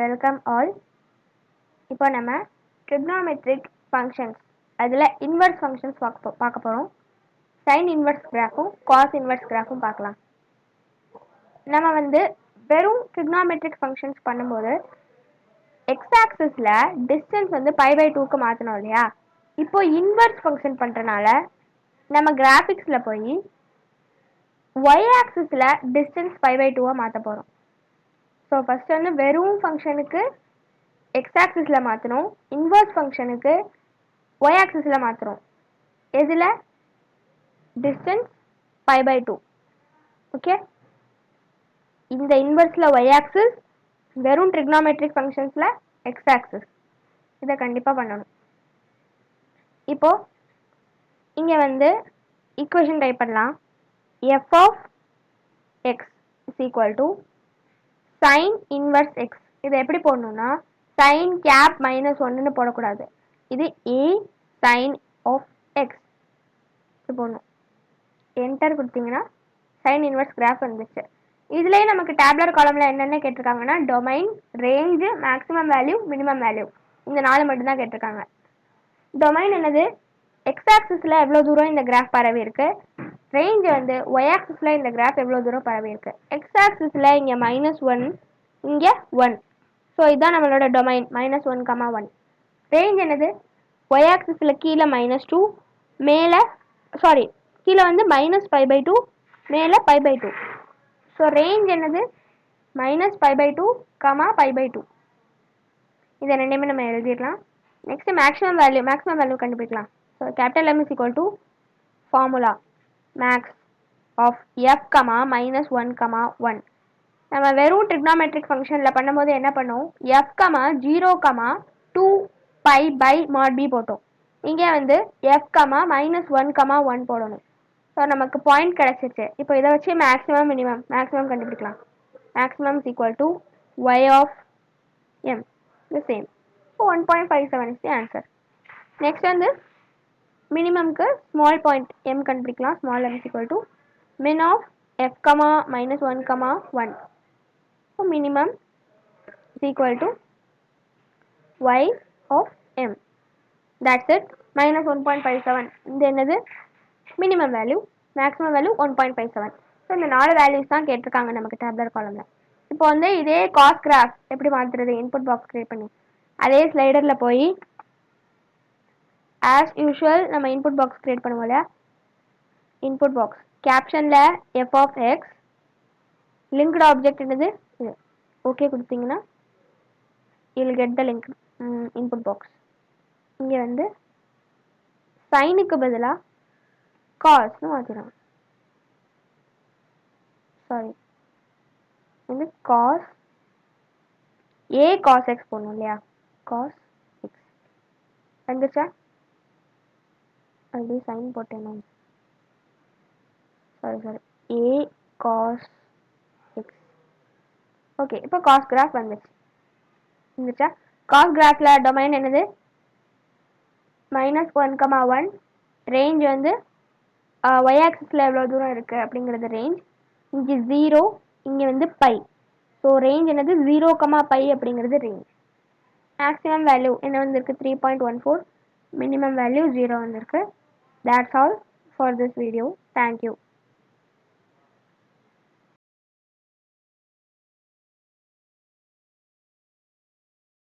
Welcome all. இப்போ நம்ம trigonometric functions அதில் இன்வெர்ஸ் ஃபங்க்ஷன்ஸ் பார்க்க போகிறோம். சைன் இன்வெர்ஸ் கிராஃபும் காஸ் இன்வெர்ஸ் கிராஃபும் பார்க்கலாம். நம்ம வெறும் ட்ரிக்னாமெட்ரிக் ஃபங்க்ஷன்ஸ் பண்ணும்போது எக்ஸ் ஆக்சிஸில் டிஸ்டன்ஸ் π/2க்கு மாற்றணும் இல்லையா? இப்போ இன்வெர்ஸ் ஃபங்க்ஷன் பண்ணுறனால நம்ம கிராஃபிக்ஸில் போய் ஒய் ஆக்சிஸில் டிஸ்டன்ஸ் π/2 மாற்ற போகிறோம். ஸோ ஃபஸ்ட்டு வெறும் ஃபங்க்ஷனுக்கு எக்ஸ் ஆக்சிஸில் மாற்றணும், இன்வெர்ஸ் ஃபங்க்ஷனுக்கு ஒய் ஆக்சிஸில் மாற்றுறோம். எதில்? டிஸ்டன்ஸ் π/2. ஓகே, இந்த இன்வெர்ஸில் ஒய் ஆக்சிஸ், வெறும் ட்ரிக்னாமெட்ரிக் ஃபங்க்ஷன்ஸில் எக்ஸ் ஆக்சிஸ். இதை கண்டிப்பாக பண்ணணும். இப்போது இங்கே ஈக்குவேஷன் டைப் பண்ணலாம். f of x is equal to sin inverse x. இதை எப்படி போடணும்னா sin cap -1ன்னு போடக்கூடாது. இது a sin of x போடணும். என்டர் கொடுத்தீங்கன்னா sin inverse கிராஃப் வந்துச்சு. இதுலேயே நமக்கு டேப்லர் காலமில் என்னென்ன கேட்டிருக்காங்கன்னா domain, range, maximum value, minimum value, இந்த 4 மட்டும்தான் கேட்டிருக்காங்க. டொமைன் என்னது? எக்ஸ் ஆக்சிஸில் எவ்வளோ தூரம் இந்த கிராஃப் பரவி இருக்கு, ரேஞ்ச் ஒய் ஆக்சிஸில் இந்த கிராஃப் எவ்வளோ தூரம் பரவி இருக்கு. எக்ஸ் ஆக்சிஸில் இங்கே -1, இங்கே 1. ஸோ இதுதான் நம்மளோட டொமைன் -1, 1. ரேஞ்ச் என்னது? ஒய் ஆக்சிஸில் கீழே -2, மேலே கீழே -π/2, மேலே π/2. ஸோ ரேஞ்ச் என்னது? -π/2, π/2. இதை ரெண்டுமே நம்ம எழுதிடலாம். நெக்ஸ்ட் மேக்ஸிமம் வேல்யூ கண்டுபிடிக்கலாம். So capital M is equal to formula max of f, -1, 1. நம்ம வெறும் ட்ரிக்னாமெட்ரிக் ஃபங்க்ஷனில் பண்ணும்போது என்ன பண்ணோம்? f, 0, 2π/mod b போட்டோம். இங்கே f, -1, 1 போடணும். ஸோ நமக்கு பாயிண்ட் கிடச்சிச்சு. இப்போ இதை வச்சு மேக்ஸிமம் கண்டுபிடிக்கலாம். Maximum is equal to y of m, the same. So 1.57 is the answer. Next மினிமம்க்கு ஸ்மால் பாயிண்ட் m கண்டுபிடிக்கலாம். Small m is equal to min of f, -1, 1. So minimum is equal to y of m. That's it. -1.57. இது என்னது? Minimum value. Maximum value 1.57. So இந்த 4 values தான் கேட்டிருக்காங்க நமக்கு tabular காலமில். இப்போ இதே காஸ் கிராஃப் எப்படி மாற்றுறது? இன்புட் பாக்ஸ் கிரியேட் பண்ணி அதே ஸ்லைடரில் போய் ஆஸ் யூஷுவல் நம்ம இன்புட் பாக்ஸ் கிரியேட் பண்ணுவோம் இல்லையா? இன்புட் பாக்ஸ் கேப்ஷனில் f of x, linked object என்னது? இது. ஓகே கொடுத்தீங்கன்னா you'll get the link input box. இங்கே சைனுக்கு பதிலாக காஸ்னு மாற்றிடும். காஸ் a cos x போடணும் இல்லையா? cos x வந்துச்சா? அப்படியே சைன் போட்டேன். a cos x. ஓகே, இப்போ காஸ் கிராஃப் வந்துச்சா? காஸ் கிராஃபில் டொமைன் என்னது? -1, 1. ரேஞ்ச் ஒய் ஆக்சிஸில் எவ்வளோ தூரம் இருக்குது அப்படிங்கிறது ரேஞ்ச். இங்கே 0, இங்கே π. ஸோ ரேஞ்ச் என்னது? 0, π அப்படிங்கிறது ரேஞ்ச். மேக்ஸிமம் வேல்யூ என்ன வந்திருக்கு? 3.14. மினிமம் வேல்யூ 0 வந்திருக்கு. That's all for this video. Thank you.